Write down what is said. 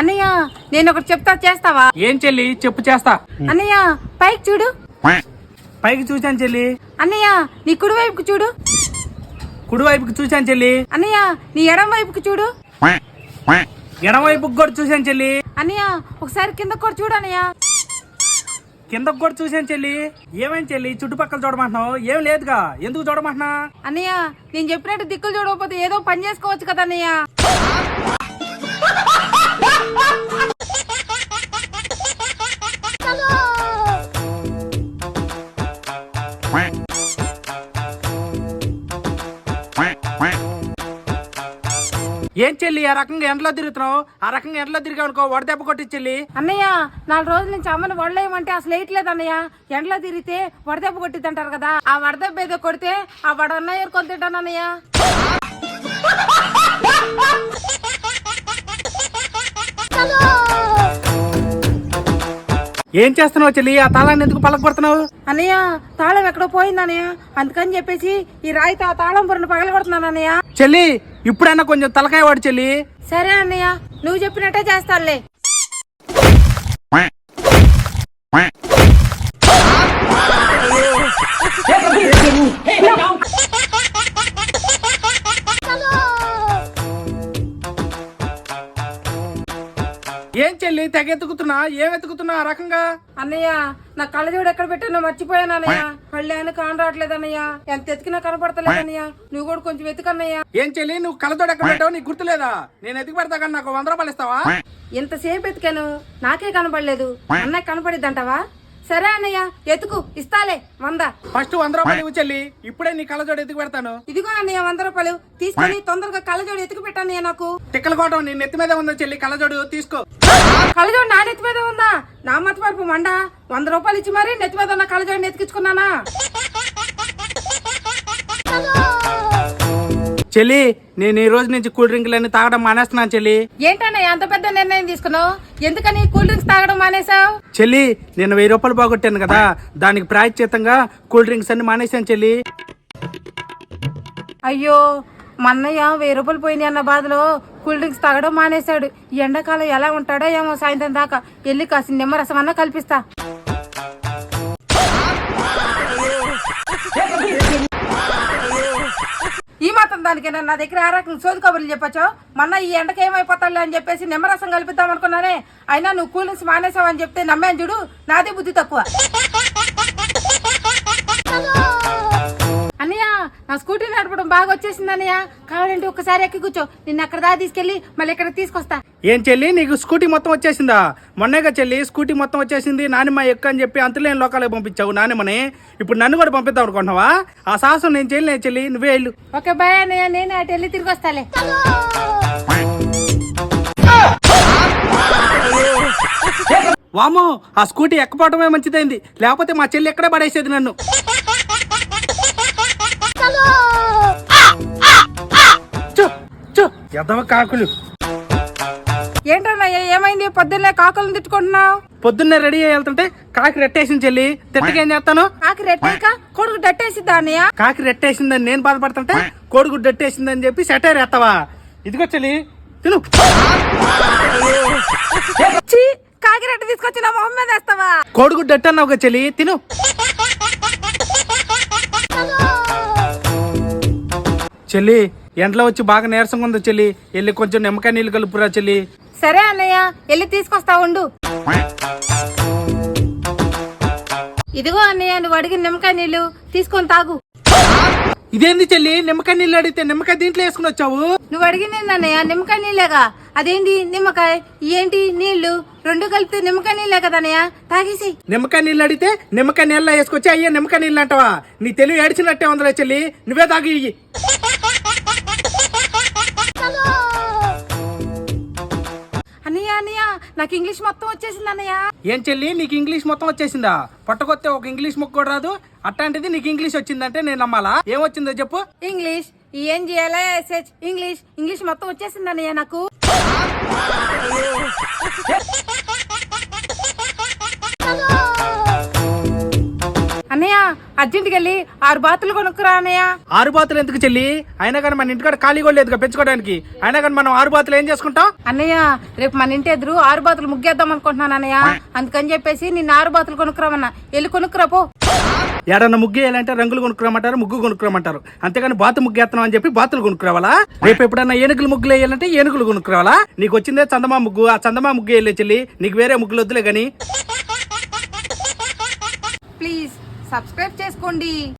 అన్నయ్య నేను ఒకటి చెప్తా చేస్తావా? ఏం చెల్లి చెప్పు చేస్తా. అన్నయ్య పైకి చూడు. పైకి చూశాను చెల్లి. అన్నయ్య నీ కుడి వైపుకి చూడు. కుడి వైపుకి చూశాను చెల్లి. అన్నయ్య నీ ఎడం వైపుకి చూడు. ఎడం వైపుకి కూడా చూశాను చెల్లి. అన్నయ్య ఒకసారి కింద కూడా చూడు అన్నయ్య. కిందకు కూడా చూశాను చెల్లి. ఏమేం చెల్లి చుట్టుపక్కల చూడమంటున్నావు? ఏం లేదుగా, ఎందుకు చూడమంటున్నా? అన్నయ్య నేను చెప్పినట్టు దిక్కులు చూడకపోతే ఏదో పని చేసుకోవచ్చు కదా అన్నయ్య. ఏం చెల్లి ఆ రకంగా ఎండలో తిరుగుతున్నావు? ఆ రకంగా ఎండలో తిరిగావు అనుకో వడదెబ్బ కొట్టి చెల్లి. అన్నయ్య 4 రోజుల నుంచి అమ్మని వడలేయమంటే అసలు వేయట్లేదు అన్నయ్య. ఎండలో తిరిగితే వడదెబ్బ కొట్టిద్ది అంటారు కదా, ఆ వడదెబ్బ ఏదో కొడితే ఆ వడ అన్నయ్య కొని తింటాను అన్నయ్య. ఏం చేస్తున్నావు చెల్లి? ఆ తాళాన్ని ఎందుకు పలకగొడుతున్నావు? అన్నయ్య తాళం ఎక్కడో పోయింది అన్నయ్య, అందుకని చెప్పేసి ఈ రాయితో ఆ తాళం పొరను పగలగొడుతున్నాను అన్నయ్య. చెల్లి ఇప్పుడైనా కొంచెం తలకాయ వాడు చెల్లి. సరే అన్నయ్య నువ్వు చెప్పినట్టే చేస్తానులే. ఏం చెల్లి తెగ ఎత్తుకుతున్నా? ఏం ఎత్తుకుతున్నా ఆ రకంగా? అన్నయ్య నా కళ్ళజోడు ఎక్కడ పెట్టానో మర్చిపోయాను అన్నయ్య. కళ్ళేను కాని రావట్లేదు అన్నయ్య, ఎంత ఎతికినా కనపడతలేదు అన్నయ్య. నువ్వు కూడా కొంచెం ఎత్తుకన్నయ్య. ఏం చెల్లి నువ్వు కళ్ళతోడు ఎక్కడ పెట్టావు నీకు గుర్తులేదా? నేను ఎతికి పెడతా కానీ నాకు 100 రూపాయలు ఇస్తావా? ఎంతసేపు ఎతికాను నాకే కనపడలేదు, అన్నయ్య కనపడిద్ది అంటావా? సరే అన్నయ్య ఎతుకు ఇస్తాలే 100. ఫస్ట్ 100 రూపాయలు ఇవ్వు చెల్లి, ఇప్పుడే నీ కళ్ళజోడు ఎతికి పెడతాను. ఇదిగో అన్నయ్య 100 రూపాయలు తీసుకొని తొందరగా కళ్ళజోడు ఎతికి పెట్టన్నయ్య. నాకు టిక్కల కోటం నీ నెత్తి మీద ఉందా చెల్లి? కళ్ళజోడు తీసుకో. కళ్ళజోడు నా నెత్తి మీద ఉందా? నా మత వరపు మండ 100 రూపాయలు ఇచ్చి మరి నెత్తి మీద ఉన్న కళ్ళజోడిని ఎతికించుకున్నానా? చెల్లి నేను ఈ రోజు నుంచి కూల్ డ్రింక్లన్నీ తాగడం మానేస్తున్నాను చెల్లి. ఏంటన్నయ్య అంత పెద్ద నిర్ణయం తీసుకున్నావు? ఎందుకని కూల్ డ్రింక్స్ తాగడం మానేసావు? చెల్లి నేను 1000 రూపాయలు పోగొట్టాను కదా, దానికి ప్రాయశ్చిత్తంగా కూల్ డ్రింక్స్ అన్ని మానేశాను చెల్లి. అయ్యో మా అన్నయ్య 1000 రూపాయలు పోయినాయి అన్న బాధలో కూల్ డ్రింక్స్ తాగడం మానేశాడు. ఈ ఎండాకాలం ఎలా ఉంటాడో ఏమో, సాయంత్రం దాకా వెళ్ళి కాసిన నిమ్మరసం అన్న కల్పిస్తా. ఈ మాత్రం దానికైనా నా దగ్గర ఆ రకం సోది కబుర్లు చెప్పచ్చు. మొన్న ఈ ఎండకి ఏమైపోతాడులే అని చెప్పేసి నిమ్మరసం కల్పిద్దాం అనుకున్నానే, అయినా నువ్వు కూల్ డ్రింక్స్ మానేసావని చెప్తే నమ్మాను చూడు. నాదే బుద్ధి తక్కువ. అన్నయ్య నా స్కూటీ నడపడం బాగా వచ్చేసింది అన్నయ్య, కావాలంటే ఒక్కసారి ఎక్కి కూర్చో, నిన్ను అక్కడ దాకా తీసుకెళ్లి మళ్ళీ ఇక్కడ తీసుకొస్తా. ఏం చెల్లి నీకు స్కూటీ మొత్తం వచ్చేసిందా? మొన్నేగా చెల్లి స్కూటీ మొత్తం వచ్చేసింది, నానిమ్మ ఎక్కువ అని చెప్పి అంతులేని లోకాలకు పంపించావు నానిమ్మని. ఇప్పుడు నన్ను కూడా పంపిద్దాం అనుకుంటున్నావా? ఆ సాహసం నేను చేయలేను చెల్లి, నువ్వే వెళ్ళు. ఓకే బాయ్ అన్నయ్య, నేను అటు వెళ్ళి తిరిగి వస్తాలే. వామో ఆ స్కూటీ ఎక్కపోవడమే మంచిదైంది, లేకపోతే మా చెల్లి ఎక్కడే పడేసేది నన్ను. ఎదవ కాకులు. ఏంటన్నయ్య ఏమైంది? పొద్దున్నే కాకులను తిట్టుకుంటున్నావు? పొద్దున్నే రెడీ అయ్యి వెళ్తుంటే కాకి రెట్టేసింది చెల్లి, తిట్టకేం చేస్తాను? కాకి రెట్టాక కొడుకు డట్టేసిద్దా అన్నయ్య? కాకి రెట్టేసిందని నేను బాధపడుతుంటే కోడిగుడ్డు రెట్టేసిందని చెప్పి సెటైర్ ఎత్తావా? ఇదిగో చెల్లి తిను. కాకి రెట్ట తీసుకొచ్చి నా మొహం మీద వేస్తావా? కోడిగుడ్డు ఎట్టన్నావుగా చెల్లి, తిను. చెల్లి ఎండలో వచ్చి బాగా నీరసంగా ఉంది చెల్లి, వెళ్ళి కొంచెం నిమ్మకాయ నీళ్ళు కలుపురా చెల్లి. సరే అన్నయ్య వెళ్ళి తీసుకొస్తా ఉండు. ఇదిగో అన్నయ్య నువ్వు అడిగిన నిమ్మకాయ నీళ్లు తీసుకొని తాగు. ఇదేంది చెల్లి నిమ్మకాయ నీళ్ళు అడిగితే నిమ్మకాయ దీంట్లో వేసుకుని వచ్చావు? నువ్వు అడిగింది అన్నయ్య నిమ్మకాయ నీళ్ళేగా, అదేంటి నిమ్మకాయ ఏంటి నీళ్లు రెండు కలిపితే నిమ్మకాయ నీళ్ళే కదా అన్నయ్య, తాగేసి. నిమ్మకాయ నీళ్ళు అడిగితే నిమ్మకాయ నీళ్ళ వేసుకొచ్చి అయ్యే నిమ్మకాయ నీళ్ళు అంటావా? నీ తెలివి ఏడిచినట్టే ఉందిలే చెల్లి, నువ్వే తాగి. అన్నయ్య అన్నయ్య నాకు ఇంగ్లీష్ మొత్తం వచ్చేసింది అన్నయ్య. ఏం చెల్లి నీకు ఇంగ్లీష్ మొత్తం వచ్చేసిందా? పట్టుకొస్తే ఒక ఇంగ్లీష్ ముక్క కూడా రాదు, అట్లాంటిది నీకు ఇంగ్లీష్ వచ్చిందంటే నేను నమ్మాలా? ఏమొచ్చిందో చెప్పు. ఇంగ్లీష్ ENGLISH ఇంగ్లీష్ ఇంగ్లీష్ మొత్తం వచ్చేసింది అన్నయ్య నాకు. అన్నయ్య అర్జెంట్కి వెళ్ళి 6 బాతులు కొనుక్కురా అన్నయ్య. 6 బాతులు ఎందుకు చెల్లి? అయినా కానీ మన ఇంటికాడ ఖాళీ కూడా లేదుగా పెంచుకోవడానికి. అయినా కానీ మనం 6 బాతులు ఏం చేసుకుంటాం? అన్నయ్య రేపు మన ఇంటి ఎదురు 6 బాతులు ముగ్గేద్దాం అనుకుంటున్నాను అన్నయ్య. అందుకని చెప్పేసి నిన్న 6 బాతులు కొనుక్కురామన్నా. వెళ్ళి కొనుక్కురా పో. ఏడన్నా ముగ్గు వేయాలంటే రంగులు కొనుక్కురామంటారు, ముగ్గు కొనుక్కురామంటారు. అంతేగాని బాతు ముగ్గు వేస్తున్నాం అని చెప్పి బాతులు కొనుక్కురావాలా? రేపు ఎప్పుడన్నా ఏనుగులు ముగ్గులు వేయాలంటే ఏనుగులు కొనుక్కురావాలా? నీకు వచ్చిందే చందమా ముగ్గు, ఆ చందమా ముగ్గు వేయలే చెల్లి. నీకు వేరే ముగ్గులు వద్దులే గాని. ప్లీజ్ సబ్స్క్రైబ్ చేసుకోండి.